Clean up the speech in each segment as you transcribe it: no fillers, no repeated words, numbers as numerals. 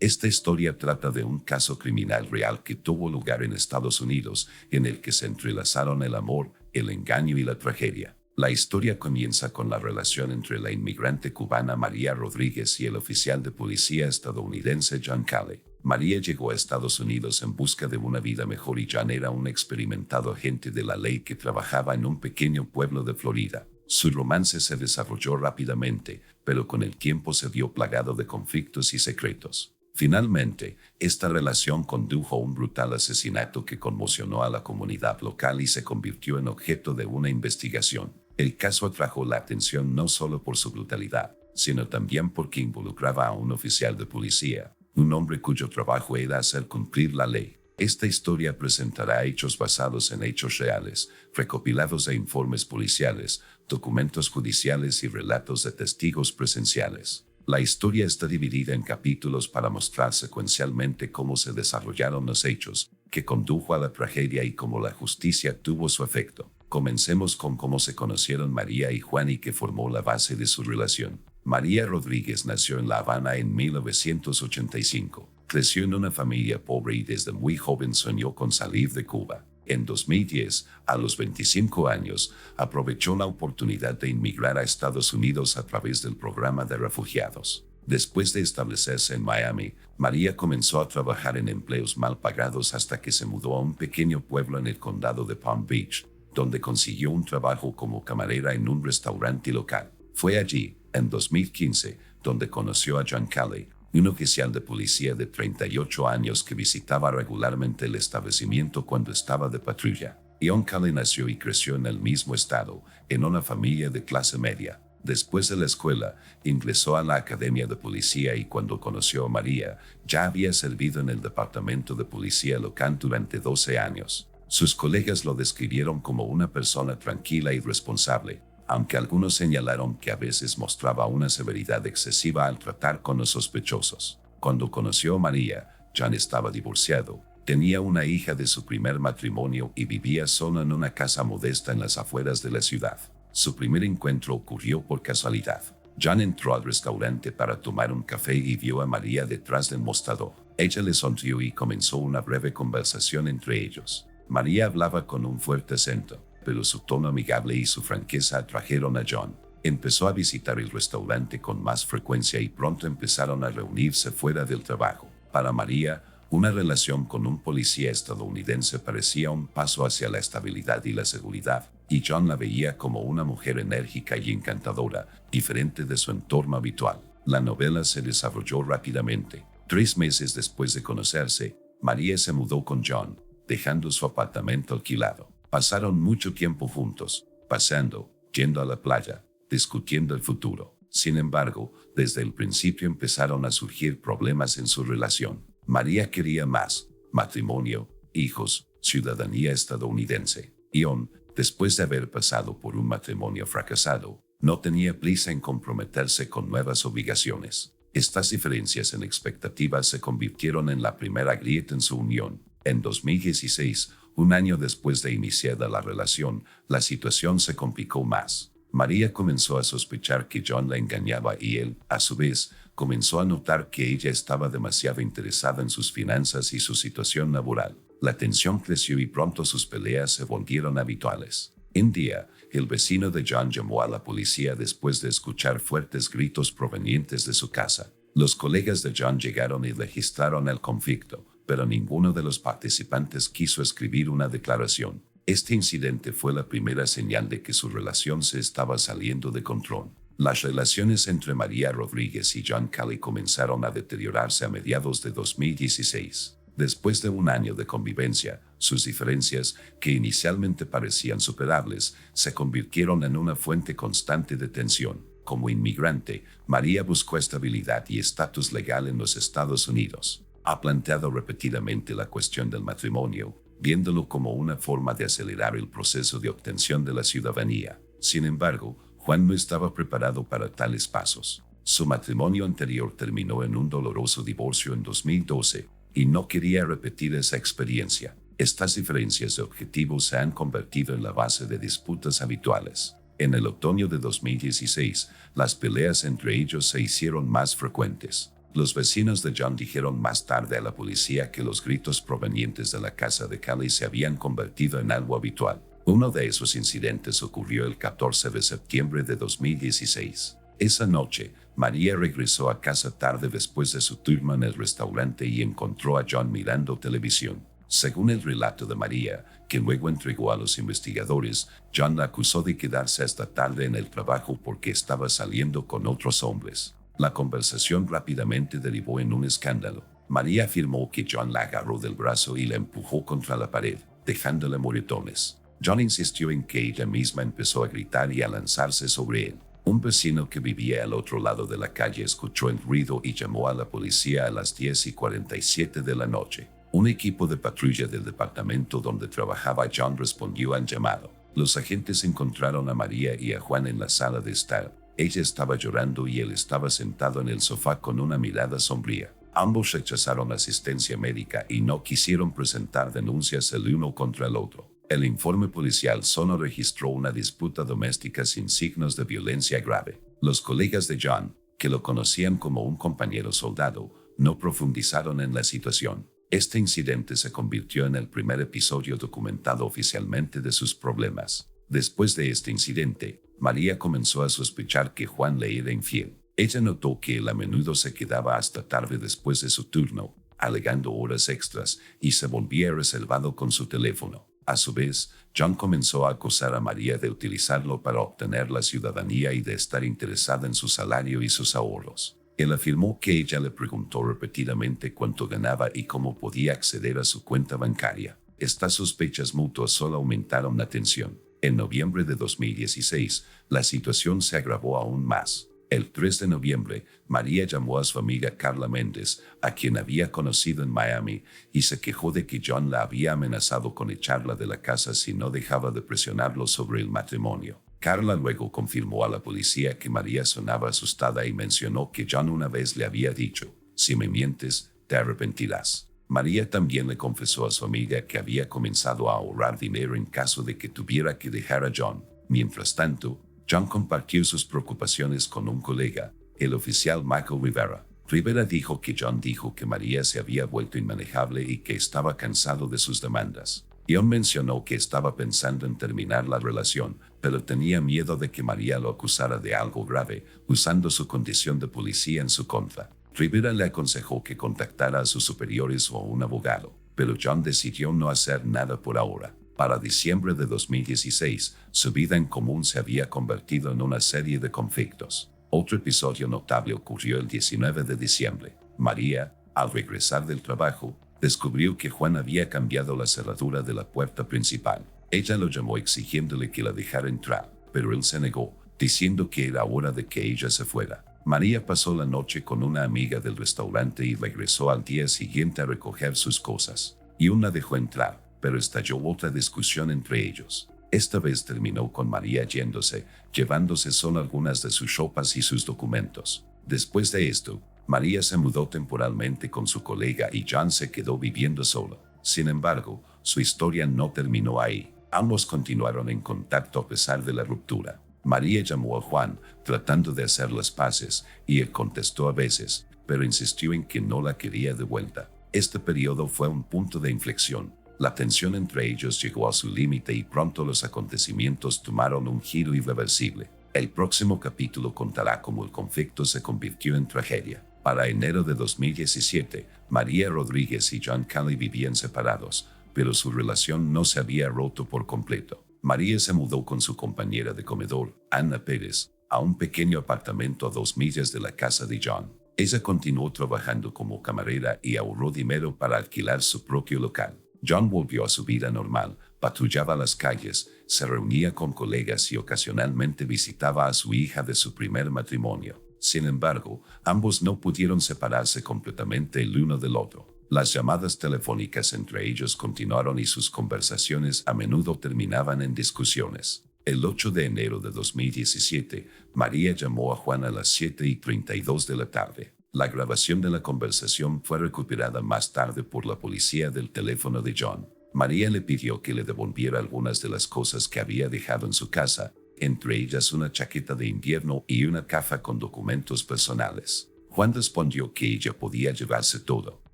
Esta historia trata de un caso criminal real que tuvo lugar en Estados Unidos, en el que se entrelazaron el amor, el engaño y la tragedia. La historia comienza con la relación entre la inmigrante cubana María Rodríguez y el oficial de policía estadounidense John Calley. María llegó a Estados Unidos en busca de una vida mejor y John era un experimentado agente de la ley que trabajaba en un pequeño pueblo de Florida. Su romance se desarrolló rápidamente, pero con el tiempo se vio plagado de conflictos y secretos. Finalmente, esta relación condujo a un brutal asesinato que conmocionó a la comunidad local y se convirtió en objeto de una investigación. El caso atrajo la atención no solo por su brutalidad, sino también porque involucraba a un oficial de policía, un hombre cuyo trabajo era hacer cumplir la ley. Esta historia presentará hechos basados en hechos reales, recopilados de informes policiales, documentos judiciales y relatos de testigos presenciales. La historia está dividida en capítulos para mostrar secuencialmente cómo se desarrollaron los hechos que condujo a la tragedia y cómo la justicia tuvo su efecto. Comencemos con cómo se conocieron María y Juan y que formó la base de su relación. María Rodríguez nació en La Habana en 1985. Creció en una familia pobre y desde muy joven soñó con salir de Cuba. En 2010, a los 25 años, aprovechó la oportunidad de inmigrar a Estados Unidos a través del programa de refugiados. Después de establecerse en Miami, María comenzó a trabajar en empleos mal pagados hasta que se mudó a un pequeño pueblo en el condado de Palm Beach, donde consiguió un trabajo como camarera en un restaurante local. Fue allí, en 2015, donde conoció a John Calley, un oficial de policía de 38 años que visitaba regularmente el establecimiento cuando estaba de patrulla. John Calley nació y creció en el mismo estado, en una familia de clase media. Después de la escuela, ingresó a la academia de policía y cuando conoció a María, ya había servido en el departamento de policía local durante 12 años. Sus colegas lo describieron como una persona tranquila y responsable, aunque algunos señalaron que a veces mostraba una severidad excesiva al tratar con los sospechosos. Cuando conoció a María, John estaba divorciado, tenía una hija de su primer matrimonio y vivía solo en una casa modesta en las afueras de la ciudad. Su primer encuentro ocurrió por casualidad. John entró al restaurante para tomar un café y vio a María detrás del mostrador. Ella le sonrió y comenzó una breve conversación entre ellos. María hablaba con un fuerte acento, pero su tono amigable y su franqueza atrajeron a John. Empezó a visitar el restaurante con más frecuencia y pronto empezaron a reunirse fuera del trabajo. Para María, una relación con un policía estadounidense parecía un paso hacia la estabilidad y la seguridad, y John la veía como una mujer enérgica y encantadora, diferente de su entorno habitual. La novela se desarrolló rápidamente. 3 meses después de conocerse, María se mudó con John, dejando su apartamento alquilado. Pasaron mucho tiempo juntos, paseando, yendo a la playa, discutiendo el futuro. Sin embargo, desde el principio empezaron a surgir problemas en su relación. María quería más: matrimonio, hijos, ciudadanía estadounidense. John, después de haber pasado por un matrimonio fracasado, no tenía prisa en comprometerse con nuevas obligaciones. Estas diferencias en expectativas se convirtieron en la primera grieta en su unión. En 2016, un año después de iniciada la relación, la situación se complicó más. María comenzó a sospechar que John la engañaba y él, a su vez, comenzó a notar que ella estaba demasiado interesada en sus finanzas y su situación laboral. La tensión creció y pronto sus peleas se volvieron habituales. Un día, el vecino de John llamó a la policía después de escuchar fuertes gritos provenientes de su casa. Los colegas de John llegaron y registraron el conflicto, pero ninguno de los participantes quiso escribir una declaración. Este incidente fue la primera señal de que su relación se estaba saliendo de control. Las relaciones entre María Rodríguez y John Calley comenzaron a deteriorarse a mediados de 2016. Después de un año de convivencia, sus diferencias, que inicialmente parecían superables, se convirtieron en una fuente constante de tensión. Como inmigrante, María buscó estabilidad y estatus legal en los Estados Unidos. Ha planteado repetidamente la cuestión del matrimonio, viéndolo como una forma de acelerar el proceso de obtención de la ciudadanía. Sin embargo, Juan no estaba preparado para tales pasos. Su matrimonio anterior terminó en un doloroso divorcio en 2012 y no quería repetir esa experiencia. Estas diferencias de objetivos se han convertido en la base de disputas habituales. En el otoño de 2016, las peleas entre ellos se hicieron más frecuentes. Los vecinos de John dijeron más tarde a la policía que los gritos provenientes de la casa de Cali se habían convertido en algo habitual. Uno de esos incidentes ocurrió el 14 de septiembre de 2016. Esa noche, María regresó a casa tarde después de su turno en el restaurante y encontró a John mirando televisión. Según el relato de María, que luego entregó a los investigadores, John la acusó de quedarse hasta tarde en el trabajo porque estaba saliendo con otros hombres. La conversación rápidamente derivó en un escándalo. María afirmó que John la agarró del brazo y la empujó contra la pared, dejándole moretones. John insistió en que ella misma empezó a gritar y a lanzarse sobre él. Un vecino que vivía al otro lado de la calle escuchó el ruido y llamó a la policía a las 10:47 de la noche. Un equipo de patrulla del departamento donde trabajaba John respondió al llamado. Los agentes encontraron a María y a Juan en la sala de estar. Ella estaba llorando y él estaba sentado en el sofá con una mirada sombría. Ambos rechazaron asistencia médica y no quisieron presentar denuncias el uno contra el otro. El informe policial solo registró una disputa doméstica sin signos de violencia grave. Los colegas de John, que lo conocían como un compañero soldado, no profundizaron en la situación. Este incidente se convirtió en el primer episodio documentado oficialmente de sus problemas. Después de este incidente, María comenzó a sospechar que Juan le era infiel. Ella notó que él a menudo se quedaba hasta tarde después de su turno, alegando horas extras, y se volvía reservado con su teléfono. A su vez, John comenzó a acusar a María de utilizarlo para obtener la ciudadanía y de estar interesada en su salario y sus ahorros. Él afirmó que ella le preguntó repetidamente cuánto ganaba y cómo podía acceder a su cuenta bancaria. Estas sospechas mutuas solo aumentaron la tensión. En noviembre de 2016, la situación se agravó aún más. El 3 de noviembre, María llamó a su amiga Carla Méndez, a quien había conocido en Miami, y se quejó de que John la había amenazado con echarla de la casa si no dejaba de presionarlo sobre el matrimonio. Carla luego confirmó a la policía que María sonaba asustada y mencionó que John una vez le había dicho: "Si me mientes, te arrepentirás". María también le confesó a su amiga que había comenzado a ahorrar dinero en caso de que tuviera que dejar a John. Mientras tanto, John compartió sus preocupaciones con un colega, el oficial Michael Rivera. Rivera dijo que John dijo que María se había vuelto inmanejable y que estaba cansado de sus demandas. John mencionó que estaba pensando en terminar la relación, pero tenía miedo de que María lo acusara de algo grave, usando su condición de policía en su contra. Rivera le aconsejó que contactara a sus superiores o a un abogado, pero John decidió no hacer nada por ahora. Para diciembre de 2016, su vida en común se había convertido en una serie de conflictos. Otro episodio notable ocurrió el 19 de diciembre. María, al regresar del trabajo, descubrió que Juan había cambiado la cerradura de la puerta principal. Ella lo llamó exigiéndole que la dejara entrar, pero él se negó, diciendo que era hora de que ella se fuera. María pasó la noche con una amiga del restaurante y regresó al día siguiente a recoger sus cosas. John la dejó entrar, pero estalló otra discusión entre ellos. Esta vez terminó con María yéndose, llevándose solo algunas de sus ropas y sus documentos. Después de esto, María se mudó temporalmente con su colega y John se quedó viviendo solo. Sin embargo, su historia no terminó ahí. Ambos continuaron en contacto a pesar de la ruptura. María llamó a Juan, tratando de hacer las paces, y él contestó a veces, pero insistió en que no la quería de vuelta. Este periodo fue un punto de inflexión. La tensión entre ellos llegó a su límite y pronto los acontecimientos tomaron un giro irreversible. El próximo capítulo contará cómo el conflicto se convirtió en tragedia. Para enero de 2017, María Rodríguez y John Cali vivían separados, pero su relación no se había roto por completo. María se mudó con su compañera de comedor, Ana Pérez, a un pequeño apartamento a 2 millas de la casa de John. Ella continuó trabajando como camarera y ahorró dinero para alquilar su propio local. John volvió a su vida normal, patrullaba las calles, se reunía con colegas y ocasionalmente visitaba a su hija de su primer matrimonio. Sin embargo, ambos no pudieron separarse completamente el uno del otro. Las llamadas telefónicas entre ellos continuaron y sus conversaciones a menudo terminaban en discusiones. El 8 de enero de 2017, María llamó a Juan a las 7:32 de la tarde. La grabación de la conversación fue recuperada más tarde por la policía del teléfono de John. María le pidió que le devolviera algunas de las cosas que había dejado en su casa, entre ellas una chaqueta de invierno y una caja con documentos personales. Juan respondió que ella podía llevarse todo,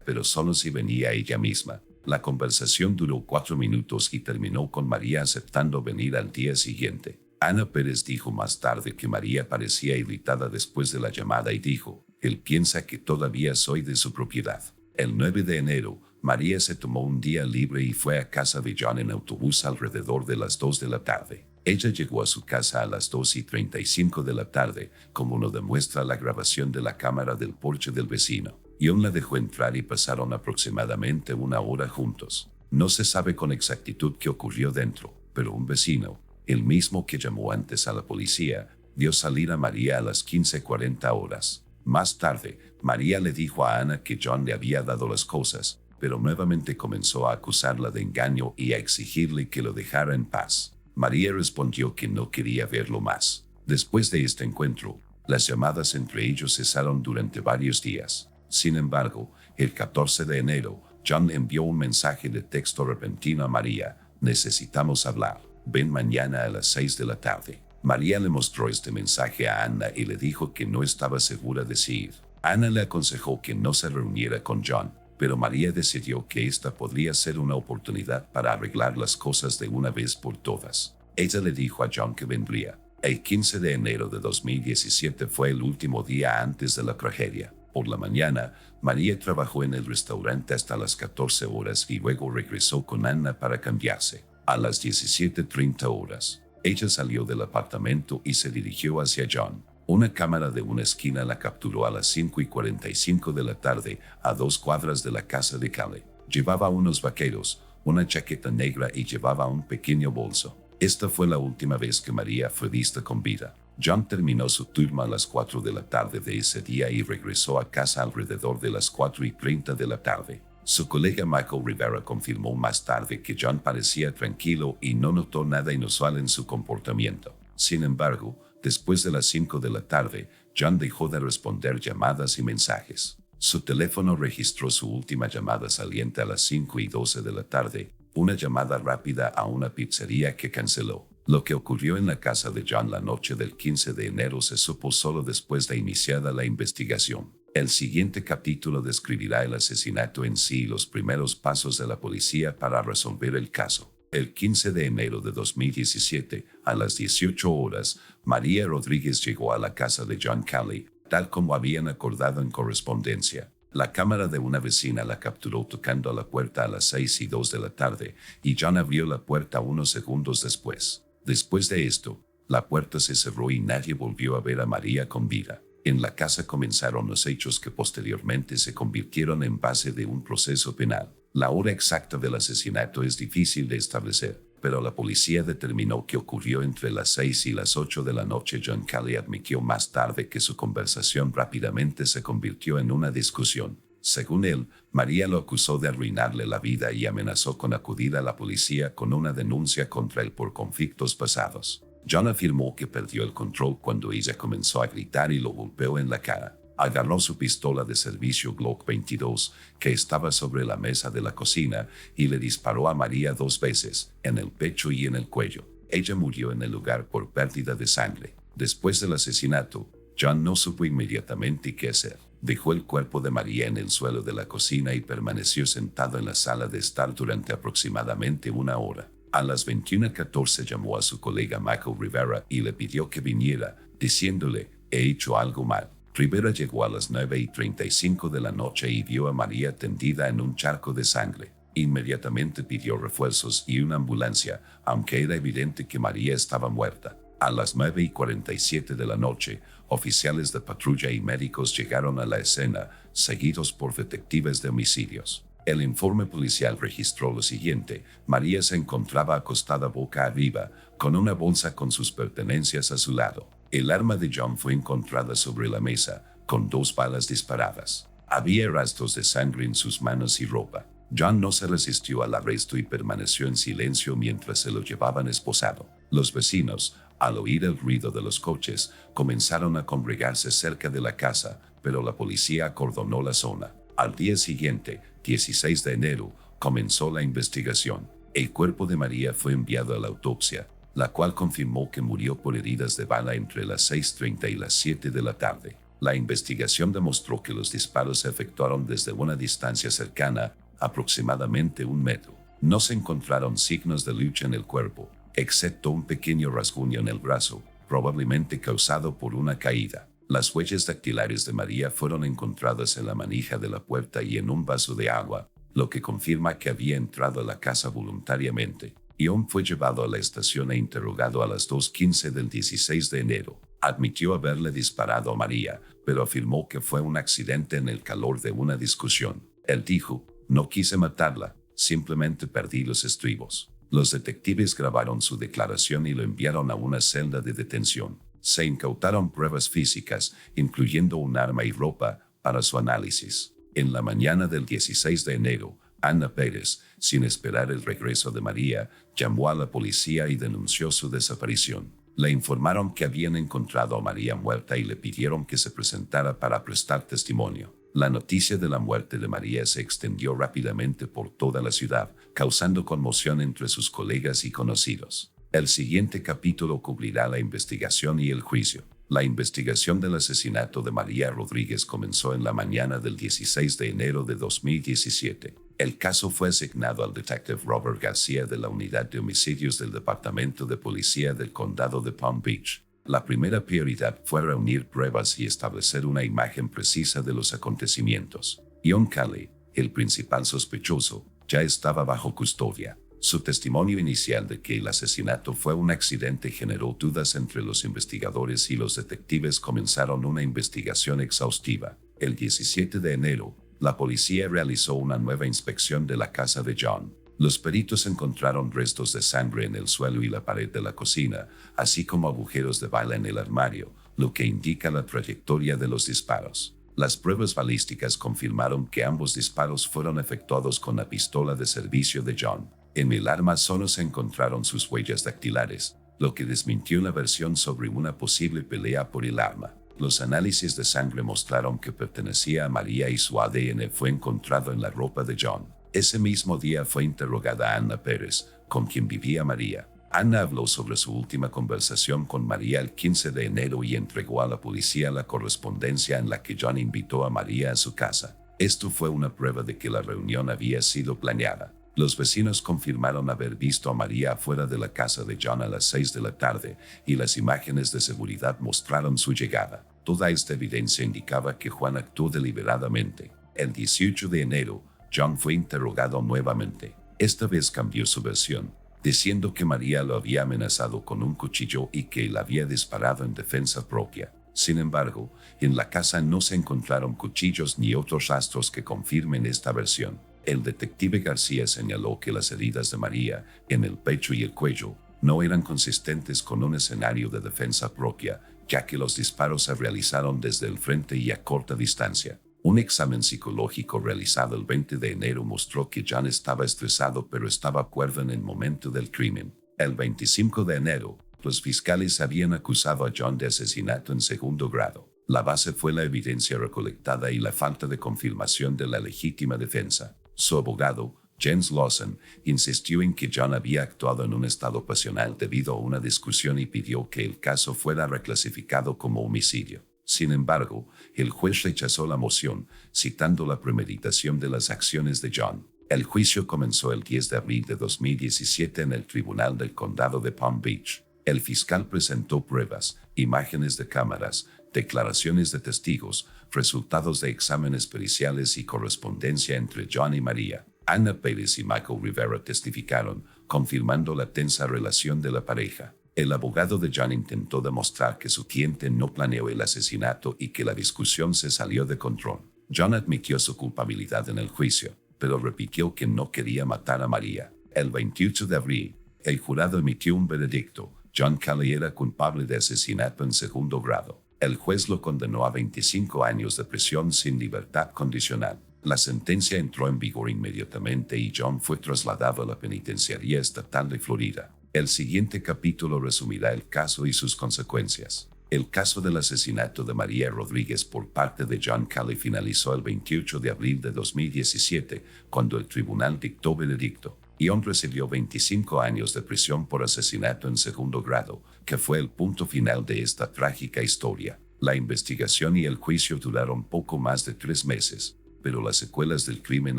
pero solo si venía ella misma. La conversación duró 4 minutos y terminó con María aceptando venir al día siguiente. Ana Pérez dijo más tarde que María parecía irritada después de la llamada y dijo: él piensa que todavía soy de su propiedad. El 9 de enero, María se tomó un día libre y fue a casa de John en autobús alrededor de las 2 de la tarde. Ella llegó a su casa a las 2:35 de la tarde, como lo demuestra la grabación de la cámara del porche del vecino. John la dejó entrar y pasaron aproximadamente 1 hora juntos. No se sabe con exactitud qué ocurrió dentro, pero un vecino, el mismo que llamó antes a la policía, vio salir a María a las 15:40 horas. Más tarde, María le dijo a Ana que John le había dado las cosas, pero nuevamente comenzó a acusarla de engaño y a exigirle que lo dejara en paz. María respondió que no quería verlo más. Después de este encuentro, las llamadas entre ellos cesaron durante varios días. Sin embargo, el 14 de enero, John envió un mensaje de texto repentino a María: necesitamos hablar, ven mañana a las 6 de la tarde. María le mostró este mensaje a Ana y le dijo que no estaba segura de si ir. Ana le aconsejó que no se reuniera con John, pero María decidió que esta podría ser una oportunidad para arreglar las cosas de una vez por todas. Ella le dijo a John que vendría. El 15 de enero de 2017 fue el último día antes de la tragedia. Por la mañana, María trabajó en el restaurante hasta las 14 horas y luego regresó con Ana para cambiarse. A las 17:30 horas, ella salió del apartamento y se dirigió hacia John. Una cámara de una esquina la capturó a las 5:45 de la tarde, a 2 cuadras de la casa de Cale. Llevaba unos vaqueros, una chaqueta negra y llevaba un pequeño bolso. Esta fue la última vez que María fue vista con vida. John terminó su turno a las 4 de la tarde de ese día y regresó a casa alrededor de las 4:30 de la tarde. Su colega Michael Rivera confirmó más tarde que John parecía tranquilo y no notó nada inusual en su comportamiento. Sin embargo, después de las 5 de la tarde, John dejó de responder llamadas y mensajes. Su teléfono registró su última llamada saliente a las 5:12 de la tarde, una llamada rápida a una pizzería que canceló. Lo que ocurrió en la casa de John la noche del 15 de enero se supo solo después de iniciada la investigación. El siguiente capítulo describirá el asesinato en sí y los primeros pasos de la policía para resolver el caso. El 15 de enero de 2017, a las 18 horas, María Rodríguez llegó a la casa de John Cale, tal como habían acordado en correspondencia. La cámara de una vecina la capturó tocando a la puerta a las 6:02 de la tarde, y John abrió la puerta unos segundos después. Después de esto, la puerta se cerró y nadie volvió a ver a María con vida. En la casa comenzaron los hechos que posteriormente se convirtieron en base de un proceso penal. La hora exacta del asesinato es difícil de establecer, pero la policía determinó que ocurrió entre las 6 y las 8 de la noche. John Cale admitió más tarde que su conversación rápidamente se convirtió en una discusión. Según él, María lo acusó de arruinarle la vida y amenazó con acudir a la policía con una denuncia contra él por conflictos pasados. John afirmó que perdió el control cuando ella comenzó a gritar y lo golpeó en la cara. Agarró su pistola de servicio Glock 22, que estaba sobre la mesa de la cocina, y le disparó a María 2 veces, en el pecho y en el cuello. Ella murió en el lugar por pérdida de sangre. Después del asesinato, John no supo inmediatamente qué hacer. Dejó el cuerpo de María en el suelo de la cocina y permaneció sentado en la sala de estar durante aproximadamente 1 hora. A las 21:14 llamó a su colega Michael Rivera y le pidió que viniera, diciéndole: he hecho algo mal. Rivera llegó a las 9:35 de la noche y vio a María tendida en un charco de sangre. Inmediatamente pidió refuerzos y una ambulancia, aunque era evidente que María estaba muerta. A las 9:47 de la noche, oficiales de patrulla y médicos llegaron a la escena, seguidos por detectives de homicidios. El informe policial registró lo siguiente: María se encontraba acostada boca arriba, con una bolsa con sus pertenencias a su lado. El arma de John fue encontrada sobre la mesa, con 2 balas disparadas. Había rastros de sangre en sus manos y ropa. John no se resistió al arresto y permaneció en silencio mientras se lo llevaban esposado. Los vecinos, al oír el ruido de los coches, comenzaron a congregarse cerca de la casa, pero la policía acordonó la zona. Al día siguiente, 16 de enero, comenzó la investigación. El cuerpo de María fue enviado a la autopsia, la cual confirmó que murió por heridas de bala entre las 6:30 y las 7 de la tarde. La investigación demostró que los disparos se efectuaron desde una distancia cercana, aproximadamente 1 metro. No se encontraron signos de lucha en el cuerpo, excepto un pequeño rasguño en el brazo, probablemente causado por una caída. Las huellas dactilares de María fueron encontradas en la manija de la puerta y en un vaso de agua, lo que confirma que había entrado a la casa voluntariamente. Ion fue llevado a la estación e interrogado a las 2:15 del 16 de enero. Admitió haberle disparado a María, pero afirmó que fue un accidente en el calor de una discusión. Él dijo: "No quise matarla, simplemente perdí los estribos". Los detectives grabaron su declaración y lo enviaron a una celda de detención. Se incautaron pruebas físicas, incluyendo un arma y ropa, para su análisis. En la mañana del 16 de enero, Ana Pérez, sin esperar el regreso de María, llamó a la policía y denunció su desaparición. Le informaron que habían encontrado a María muerta y le pidieron que se presentara para prestar testimonio. La noticia de la muerte de María se extendió rápidamente por toda la ciudad, causando conmoción entre sus colegas y conocidos. El siguiente capítulo cubrirá la investigación y el juicio. La investigación del asesinato de María Rodríguez comenzó en la mañana del 16 de enero de 2017. El caso fue asignado al detective Robert García de la Unidad de Homicidios del Departamento de Policía del Condado de Palm Beach. La primera prioridad fue reunir pruebas y establecer una imagen precisa de los acontecimientos. Ion Calley, el principal sospechoso, ya estaba bajo custodia. Su testimonio inicial de que el asesinato fue un accidente generó dudas entre los investigadores y los detectives comenzaron una investigación exhaustiva. El 17 de enero, la policía realizó una nueva inspección de la casa de John. Los peritos encontraron restos de sangre en el suelo y la pared de la cocina, así como agujeros de bala en el armario, lo que indica la trayectoria de los disparos. Las pruebas balísticas confirmaron que ambos disparos fueron efectuados con la pistola de servicio de John. En el arma solo se encontraron sus huellas dactilares, lo que desmintió la versión sobre una posible pelea por el arma. Los análisis de sangre mostraron que pertenecía a María y su ADN fue encontrado en la ropa de John. Ese mismo día fue interrogada Ana Pérez, con quien vivía María. Ana habló sobre su última conversación con María el 15 de enero y entregó a la policía la correspondencia en la que John invitó a María a su casa. Esto fue una prueba de que la reunión había sido planeada. Los vecinos confirmaron haber visto a María afuera de la casa de John a las 6 de la tarde y las imágenes de seguridad mostraron su llegada. Toda esta evidencia indicaba que Juan actuó deliberadamente. El 18 de enero, John fue interrogado nuevamente. Esta vez cambió su versión, diciendo que María lo había amenazado con un cuchillo y que él había disparado en defensa propia. Sin embargo, en la casa no se encontraron cuchillos ni otros rastros que confirmen esta versión. El detective García señaló que las heridas de María, en el pecho y el cuello, no eran consistentes con un escenario de defensa propia, ya que los disparos se realizaron desde el frente y a corta distancia. Un examen psicológico realizado el 20 de enero mostró que John estaba estresado pero estaba cuerdo en el momento del crimen. El 25 de enero, los fiscales habían acusado a John de asesinato en segundo grado. La base fue la evidencia recolectada y la falta de confirmación de la legítima defensa. Su abogado, James Lawson, insistió en que John había actuado en un estado pasional debido a una discusión y pidió que el caso fuera reclasificado como homicidio. Sin embargo, el juez rechazó la moción, citando la premeditación de las acciones de John. El juicio comenzó el 10 de abril de 2017 en el Tribunal del Condado de Palm Beach. El fiscal presentó pruebas, imágenes de cámaras, declaraciones de testigos, resultados de exámenes periciales y correspondencia entre John y María. Ana Pérez y Michael Rivera testificaron, confirmando la tensa relación de la pareja. El abogado de John intentó demostrar que su cliente no planeó el asesinato y que la discusión se salió de control. John admitió su culpabilidad en el juicio, pero repitió que no quería matar a María. El 28 de abril, el jurado emitió un veredicto. John Calley era culpable de asesinato en segundo grado. El juez lo condenó a 25 años de prisión sin libertad condicional. La sentencia entró en vigor inmediatamente y John fue trasladado a la penitenciaría estatal de Florida. El siguiente capítulo resumirá el caso y sus consecuencias. El caso del asesinato de María Rodríguez por parte de John Calley finalizó el 28 de abril de 2017, cuando el tribunal dictó veredicto. Ion recibió 25 años de prisión por asesinato en segundo grado, que fue el punto final de esta trágica historia. La investigación y el juicio duraron poco más de 3 meses, pero las secuelas del crimen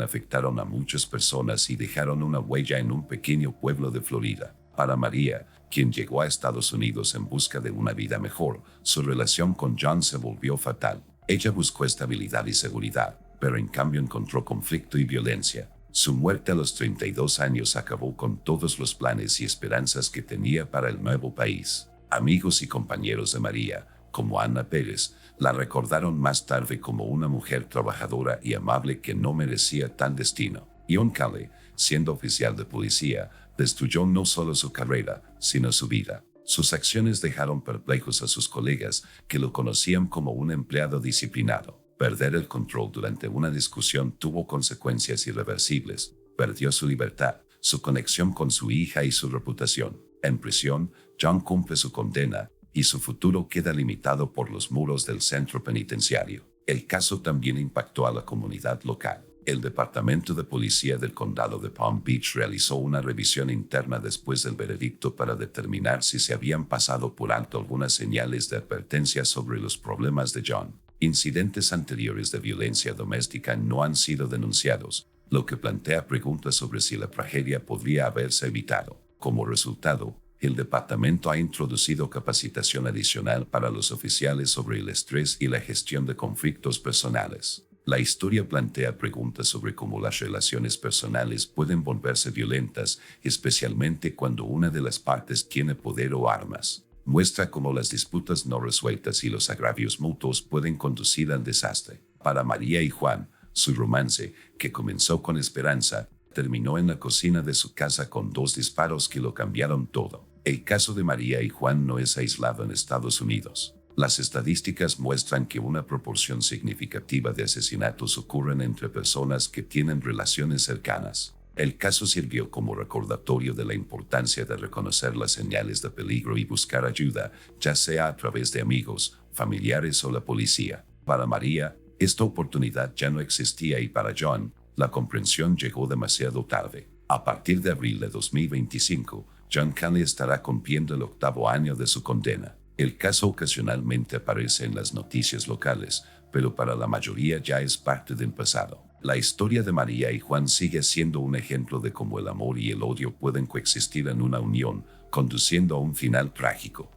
afectaron a muchas personas y dejaron una huella en un pequeño pueblo de Florida. Para María, quien llegó a Estados Unidos en busca de una vida mejor, su relación con John se volvió fatal. Ella buscó estabilidad y seguridad, pero en cambio encontró conflicto y violencia. Su muerte a los 32 años acabó con todos los planes y esperanzas que tenía para el nuevo país. Amigos y compañeros de María, como Ana Pérez, la recordaron más tarde como una mujer trabajadora y amable que no merecía tal destino. John Cale, siendo oficial de policía, destruyó no solo su carrera, sino su vida. Sus acciones dejaron perplejos a sus colegas, que lo conocían como un empleado disciplinado. Perder el control durante una discusión tuvo consecuencias irreversibles. Perdió su libertad, su conexión con su hija y su reputación. En prisión, John cumple su condena, y su futuro queda limitado por los muros del centro penitenciario. El caso también impactó a la comunidad local. El Departamento de Policía del Condado de Palm Beach realizó una revisión interna después del veredicto para determinar si se habían pasado por alto algunas señales de advertencia sobre los problemas de John. Incidentes anteriores de violencia doméstica no han sido denunciados, lo que plantea preguntas sobre si la tragedia podría haberse evitado. Como resultado, el departamento ha introducido capacitación adicional para los oficiales sobre el estrés y la gestión de conflictos personales. La historia plantea preguntas sobre cómo las relaciones personales pueden volverse violentas, especialmente cuando una de las partes tiene poder o armas. Muestra cómo las disputas no resueltas y los agravios mutuos pueden conducir al desastre. Para María y Juan, su romance, que comenzó con esperanza, terminó en la cocina de su casa con 2 disparos que lo cambiaron todo. El caso de María y Juan no es aislado en Estados Unidos. Las estadísticas muestran que una proporción significativa de asesinatos ocurren entre personas que tienen relaciones cercanas. El caso sirvió como recordatorio de la importancia de reconocer las señales de peligro y buscar ayuda, ya sea a través de amigos, familiares o la policía. Para María, esta oportunidad ya no existía y para John, la comprensión llegó demasiado tarde. A partir de abril de 2025, John Cale estará cumpliendo el 8º año de su condena. El caso ocasionalmente aparece en las noticias locales, pero para la mayoría ya es parte del pasado. La historia de María y Juan sigue siendo un ejemplo de cómo el amor y el odio pueden coexistir en una unión, conduciendo a un final trágico.